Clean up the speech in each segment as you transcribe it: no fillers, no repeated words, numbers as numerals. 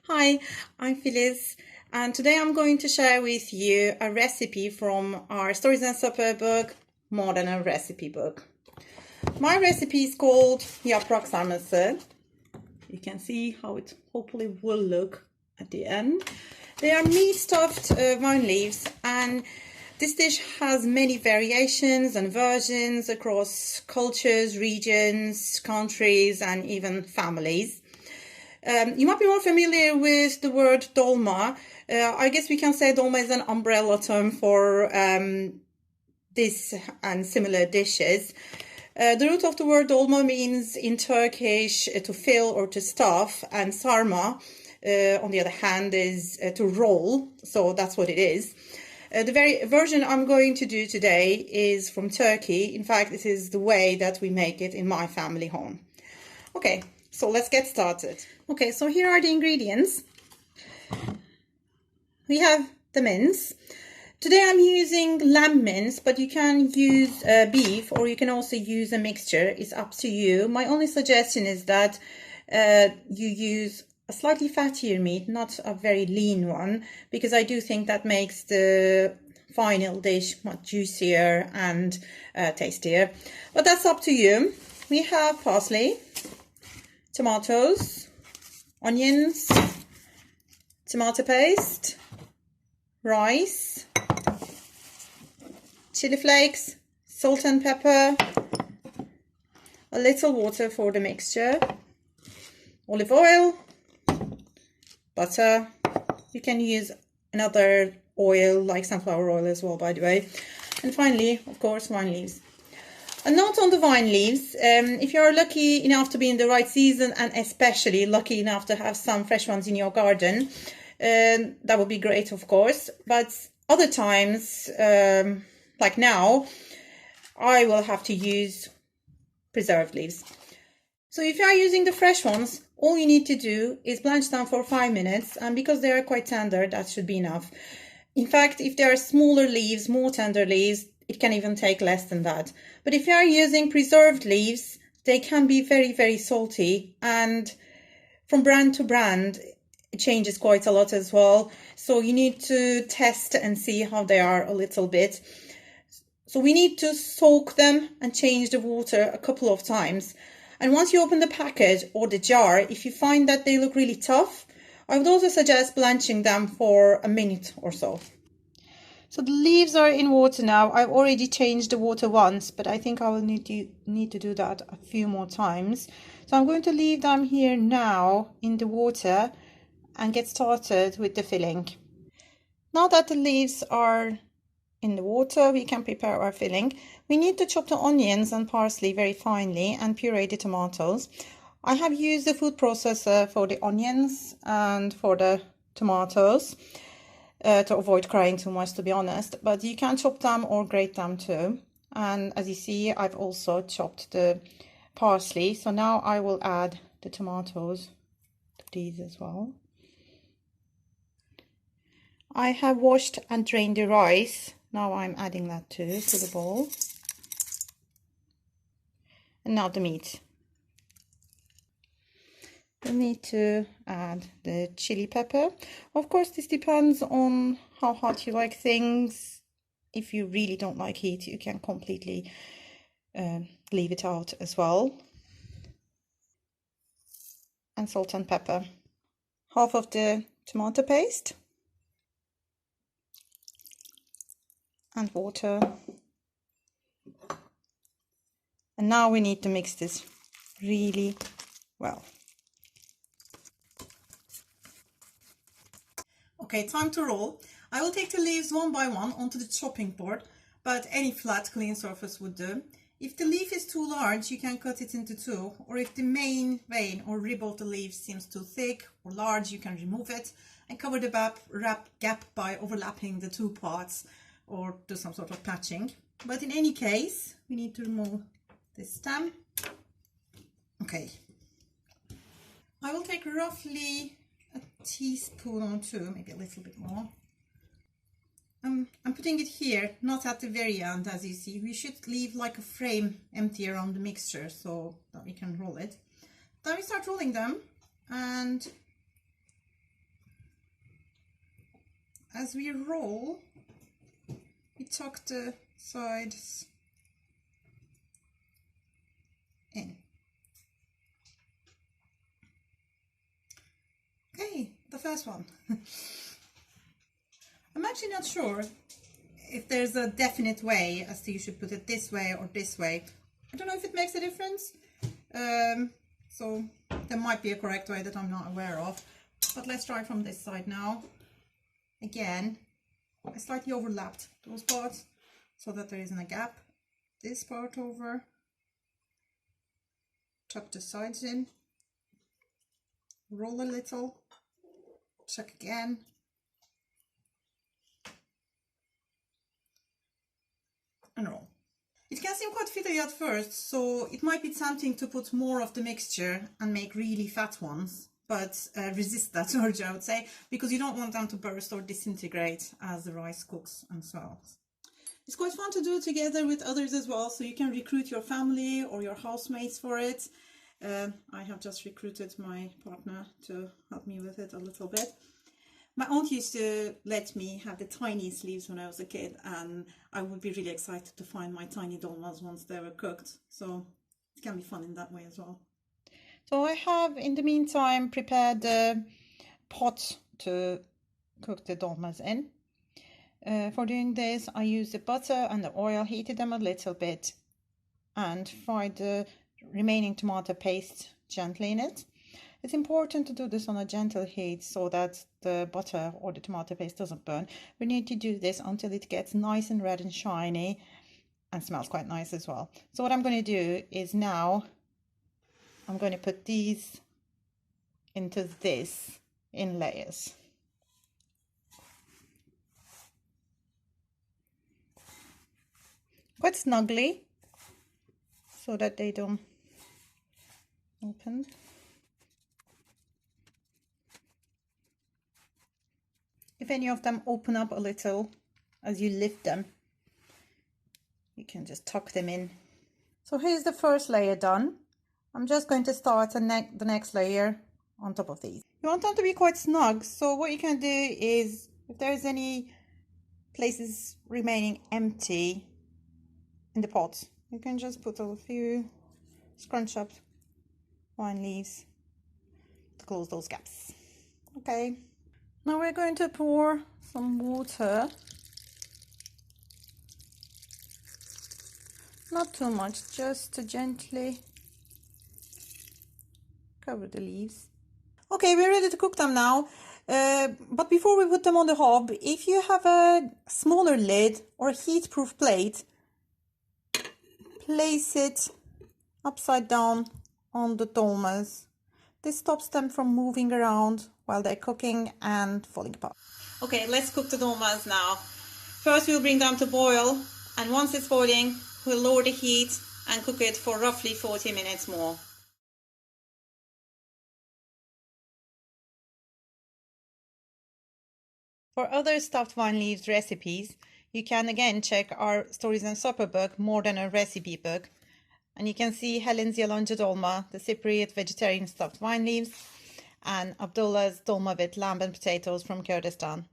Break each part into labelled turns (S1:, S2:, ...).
S1: Hi, I'm Filiz, and today I'm going to share with you a recipe from our Stories and Supper book, more than a recipe book. My recipe is called Yaprak Sarması. You can see how it hopefully will look at the end. They are meat stuffed vine leaves, and this dish has many variations and versions across cultures, regions, countries, and even families. You might be more familiar with the word dolma. I guess we can say dolma is an umbrella term for this and similar dishes. The root of the word dolma means in Turkish to fill or to stuff, and sarma, on the other hand, is to roll, so that's what it is. The very version I'm going to do today is from Turkey. In fact, this is the way that we make it in my family home. Okay, so let's get started. Okay, so here are the ingredients. We have the mince. Today I'm using lamb mince, but you can use beef, or you can also use a mixture. It's up to you. My only suggestion is that you use a slightly fattier meat, not a very lean one, because I do think that makes the final dish much juicier and tastier. But that's up to you. We have parsley, tomatoes, onions, tomato paste, rice, chili flakes, salt and pepper, a little water for the mixture, olive oil, butter. You can use another oil like sunflower oil as well, by the way. And finally, of course, vine leaves. A note on the vine leaves: if you're lucky enough to be in the right season, and especially lucky enough to have some fresh ones in your garden, that would be great, of course. But other times, like now, I will have to use preserved leaves. So if you are using the fresh ones, all you need to do is blanch them for 5 minutes, and because they are quite tender, that should be enough. In fact, if there are smaller leaves, more tender leaves, it can even take less than that. But if you are using preserved leaves, they can be very, very salty, and from brand to brand, it changes quite a lot as well. So you need to test and see how they are a little bit. So we need to soak them and change the water a couple of times. And once you open the package or the jar, if you find that they look really tough, I would also suggest blanching them for a minute or so. So the leaves are in water now. I've already changed the water once, but I think I will need to do that a few more times. So I'm going to leave them here now in the water and get started with the filling. Now that the leaves are in the water, we can prepare our filling. We need to chop the onions and parsley very finely and puree the tomatoes. I have used the food processor for the onions and for the tomatoes to avoid crying too much, to be honest, but you can chop them or grate them too. And as you see, I've also chopped the parsley, so now I will add the tomatoes to these as well. I have washed and drained the rice. Now I'm adding that too to the bowl. And now the meat. We need to add the chili pepper. Of course, this depends on how hot you like things. If you really don't like heat, you can completely leave it out as well. And salt and pepper. Half of the tomato paste. And water. And now we need to mix this really well. Okay, time to roll. I will take the leaves one by one onto the chopping board, but any flat, clean surface would do. If the leaf is too large, you can cut it into two, or if the main vein or rib of the leaf seems too thick or large, you can remove it and cover the gap by overlapping the two parts or do some sort of patching. But in any case, we need to remove this stem. Okay. I will take roughly a teaspoon or two, maybe a little bit more. I'm putting it here, not at the very end, as you see. We should leave like a frame empty around the mixture so that we can roll it. Then we start rolling them, and as we roll, we tuck the sides in. Okay, the first one. I'm actually not sure if there's a definite way as to you should put it this way or this way. I don't know if it makes a difference. So there might be a correct way that I'm not aware of. But let's try from this side now. Again, I slightly overlapped those parts so that there isn't a gap. This part over. Tuck the sides in. Roll a little. Check again. And roll. It can seem quite fiddly at first, so it might be tempting to put more of the mixture and make really fat ones, but resist that urge, I would say, because you don't want them to burst or disintegrate as the rice cooks and swells. It's quite fun to do it together with others as well, so you can recruit your family or your housemates for it. I have just recruited my partner to help me with it a little bit. My aunt used to let me have the tiniest leaves when I was a kid, and I would be really excited to find my tiny dolmas once they were cooked. So it can be fun in that way as well. So I have, in the meantime, prepared the pot to cook the dolmas in. For doing this, I used the butter and the oil, heated them a little bit, and fried the remaining tomato paste gently in it. It's important to do this on a gentle heat so that the butter or the tomato paste doesn't burn. We need to do this until it gets nice and red and shiny and smells quite nice as well. So what I'm going to do is now I'm going to put these into this in layers. Quite snugly so that they don't open. If any of them open up a little as you lift them, you can just tuck them in. So here's the first layer done. I'm just going to start the next layer on top of these. You want them to be quite snug, so what you can do is, if there's any places remaining empty in the pot, you can just put a few scrunch up vine leaves to close those gaps. Okay. Now we're going to pour some water, not too much, just to gently cover the leaves. Okay, we're ready to cook them now, but before we put them on the hob, if you have a smaller lid or a heat-proof plate, place it upside down on the dolmas. This stops them from moving around while they're cooking and falling apart. Okay, let's cook the dolmas now. First we'll bring them to boil, and once it's boiling, we'll lower the heat and cook it for roughly 40 minutes more. For other stuffed vine leaves recipes, you can again check our Stories and Supper book, More Than a Recipe book. And you can see Helen's Yalonca dolma, the Cypriot vegetarian stuffed vine leaves, and Abdullah's dolma with lamb and potatoes from Kurdistan.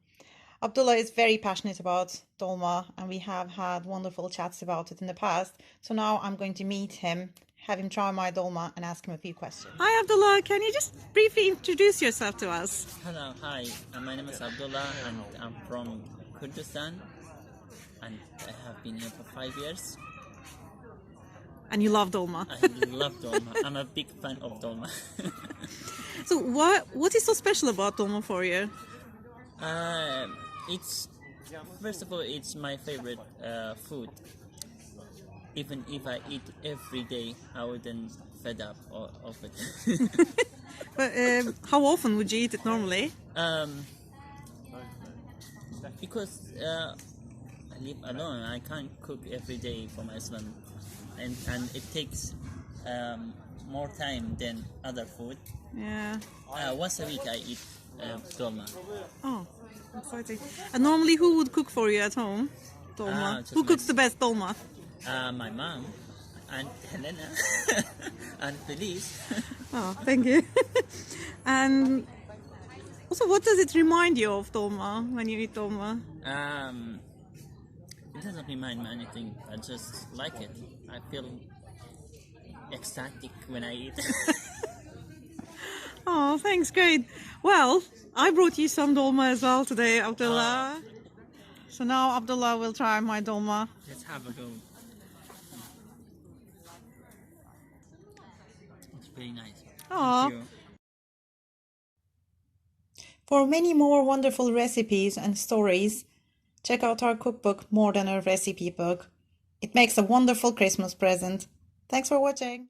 S1: Abdullah is very passionate about dolma, and we have had wonderful chats about it in the past. So now I'm going to meet him, have him try my dolma, and ask him a few questions. Hi Abdullah, can you just briefly introduce yourself to us?
S2: Hello, hi. My name is Abdullah, and I'm from Kurdistan, and I have been here for 5 years.
S1: And you love dolma?
S2: I love dolma. I'm a big fan of dolma.
S1: So what is so special about dolma for you?
S2: It's first of all, it's my favorite food. Even if I eat every day, I wouldn't fed up of it.
S1: But how often would you eat it normally?
S2: Because I live alone, I can't cook every day for my son. And it takes more time than other food.
S1: Yeah.
S2: Once a week I eat dolma.
S1: Oh, exciting. And normally who would cook for you at home? Dolma. Who cooks the best dolma?
S2: My mom, and Helena, and Filiz.
S1: Oh, thank you. And Also, what does it remind you of dolma when you eat dolma?
S2: It doesn't remind me anything. I just like it. I feel ecstatic when I eat.
S1: Oh, thanks, great. Well, I brought you some dolma as well today, Abdullah. So now Abdullah will try my dolma.
S2: Let's have a go. It's very nice.
S1: Aw.
S2: Thank you.
S1: For many more wonderful recipes and stories, check out our cookbook More Than a Recipe Book. It makes a wonderful Christmas present. Thanks for watching.